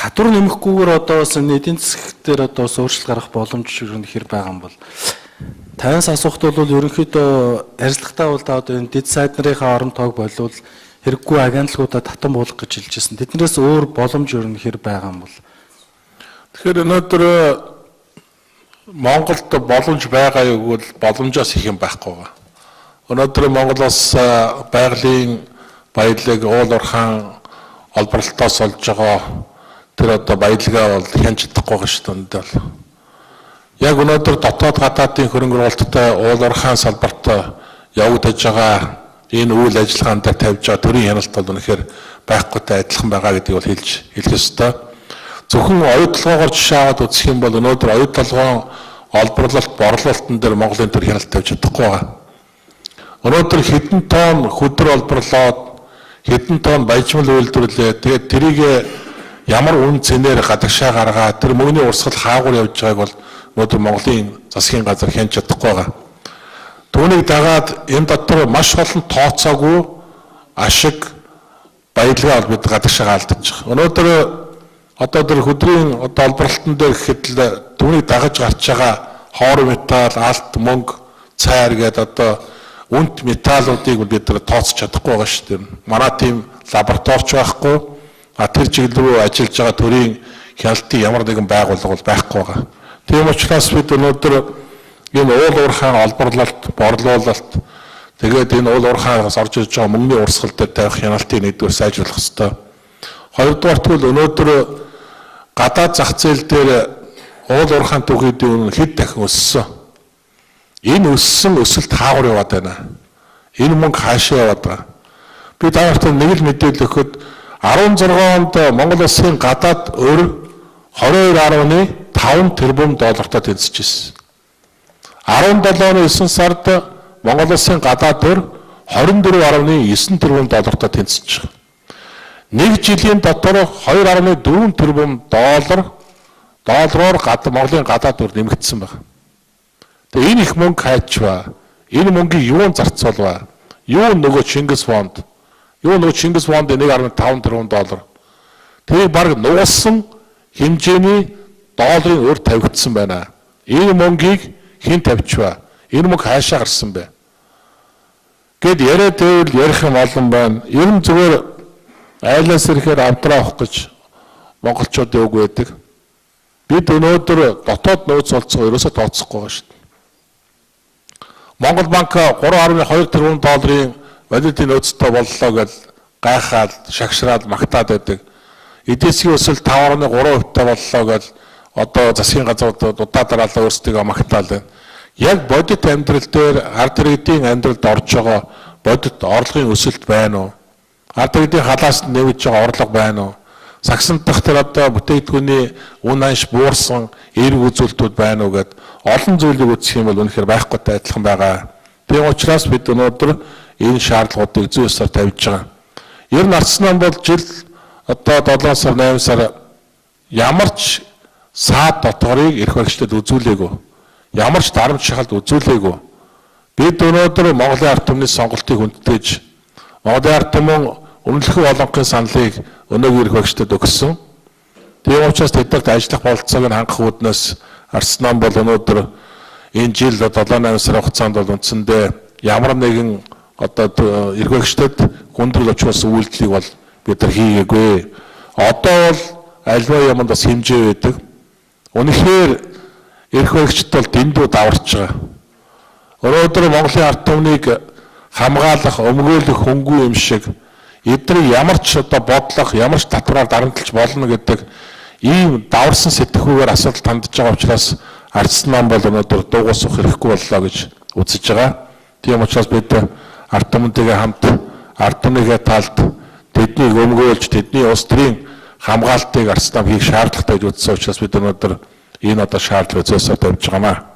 татвар нэмэхгүйгээр одоо бас эдийн засаг дээр одоо бас өөрчлөлт гарах боломж хэр байгаа юм бол танаас асуухт бол ерөнхийдөө арилгахтаа бол одоо энэ дэд сайд нарынхаа орон тоог болвол хэрэггүй агентлагуудаа татан буулгах гэж хэлжсэн. Тэднээс өөр боломж ер нь хэр байгаа юм бол. Тэгэхээр өнөөдөр Монголд боломж байгаа юу гэвэл боломжоос их юм байхгүй байгаа. Өнөөдөр Монголоос байгалийн баялаг уул уурхайн олборлолтоос олж байгаа тэр одоо баялагаа бол хянж чадахгүй байгаа шүү дээ. Яг өнөөдөр дотоод гадаадын хөрөнгө оруулалттай уул уурхайн салбарт явагдаж байгаа энэ үйл ажиллагаанд тавьж байгаа төрийн хяналт бол үнэхээр байхгүйтэй адилхан байгаа гэдгийг бол хэлэх ёстой. Зөвхөн оюутлогоогоор жишээ аваад үзэх юм бол өнөөдөр оюутлогоо олборлолт, борлуулалтын дээр Монголын төр хяналт тавьж чадахгүй байгаа. Өнөөдөр хэдэн тонн хөдөр олборлоод хэдэн тонн баяжмал үйлдвэрлээ. Тэгээд тэрийг ямар үн цэнээр гадагшаа гаргаад тэр мөнгөний урсгал хаагур явж байгааг бол өнөөдөр Монголын засгийн газар хянж чадахгүй байгаа. Түүнийг дагаад энэ дотор маш олон тооцоогүй ашиг баялгаа бол бид гадагшаа алдаж байгаа. Өнөөдөр одоо тэр хөдрийн одоо олборлолтын дээр гэхэд л түүнийг дагаж гарч байгаа хоор металл, алт, мөнгө, цайр гэдэг одоо үнэт металлуудыг бид нар тооцож чадахгүй байгаа шүү дээ. Манай тийм лабораторич байхгүй, тэр чиглэл рүү ажиллаж байгаа төрийн хяналтын ямар нэгэн байгууллага бол байхгүй байгаа. Тийм учраас бид өнөөдөр энэ уул уурхайн олборлолт, борлуулалт тэгээд энэ уул уурхайнаас орж ирж байгаа мөнгөний урсгал дээр тавих хяналтыг нэгдүгээр сайжруулах хэрэгтэй. Хоёрдугаарт бол өнөөдөр гадаад зах зээл дээр уул уурхайн түүхийдийн үнэ хэд дахин өссөн. Энэ өссөн өсөлт хаагур яваад байна. Энэ мөнгө хаашаа яваад байгаа. Би тааварт нэг л мэдээлэл өгөхөд 16 онд Монгол улсын гадаад өр 22.5 тэрбум доллартай тэнцэж ирсэн. 17 оны 9 сард Монгол улсын гадаад өр 24.9 тэрбум доллартай тэнцэж байгаа. Нэг жилийн дотор 2.4 тэрбум доллараар Монголын гадаад өр нэмэгдсэн байна. Тэгээ энэ их мөнгө хайчваа. Энэ мөнгийг юунд зарцуулваа? Юу нөгөө Чингис фонд? Юу нөгөө Чингис фондын 1.5 тэрбум доллар. Тэгээ баг нууссан хэмжээний долларын өр тавигдсан байна. Энэ мөнгийг хэн тавьчваа? Энэ мөнгө хаашаа гарсан бэ? Гэт яриад байвал ярих юм олон байна. Ер нь зүгээр айлаас ирэхээр амтраа авах гэж монголчуудын үг байдаг. Бид өнөөдөр дотоод нөөц олцгоо ерөөсөө тооцохгүй байгаа шүү дээ. Монгол банк 3.2 тэрбум долларын валютын нөөцтэй боллоо гэж гайхаад, шагшраад, магтаад байдаг. Эдийн засгийн өсөлт 5.3% боллоо гэж одоо засгийн газрууд удаа дараалал өөрсдөө магтаал байна. Яг бодит амьдрал дээр ард иргэдийн амьдралд орж байгаа бодит орлогын өсөлт байна уу? Ард иргэдийн халаас нэмж байгаа орлого байна уу? Сагсанд дахь тэр одоо бүтээгдэхүүний үн анш буурсан эерэг үзүүлэлтүүд байна уу гэд олон зүйлийг үзэх юм бол үнэхээр байхгүйтэй адилхан байгаа. Тийм учраас бид өнөөдөр энэ шаардлагуудыг зүй ёсоор тавьж байгаа. Ер нь Ардсан нам бол жил одоо 7 сар 8 сар ямар ч саад дотоорыг эрх баригчдад үзүүлээгүй. Ямар ч дарамт шахалт үзүүлээгүй. Бид өнөөдөр Монголын ард түмний сонголтыг хүндэтгэж Монголын ард түмэн үнэлэхүй олонхын саналыг өнөөгийн эрх баригчдад өгсөн. Тийм учраас тэднэрт ажиллах бололцоог нь хангах үүднээс Ардсан нам бол өнөөдөр энэ жил 7-8 сар хугацаанд бол үндсэндээ ямар нэгэн одоо эрх баригчдад хүндрэл очруулсан үйлдэлийг бол бид нар хийгээгүй. Одоо бол альва юмд бас хэмжээ байдаг. Үнэхээр эрх баригчд бол дэндүү даварч байгаа. Өнөөдөр Монголын ард түмнийг хамгаалах, өмгөөлөх хөнгүү юм шиг эдгээр ямар ч одоо бодлого, ямар ч татвараар дарамтлж болно гэдэг ийм даварсан сэтгүүгээр асуудал тандж байгаа учраас Ардсан нам бол өнөөдөр дуугасах хэрэггүй боллоо гэж үзэж байгаа. Тийм учраас бид ард түмэнтэйгээ хамт ард түмнийхээ талд тэднийг өмгөөлж, тэдний улс төрийн хамгаалтыг Ардсан нам хийх шаардлагатай гэж үзсэн учраас бид өнөөдөр энэ одоо шаардлагыг зөөсөө тавьж байгаамаа.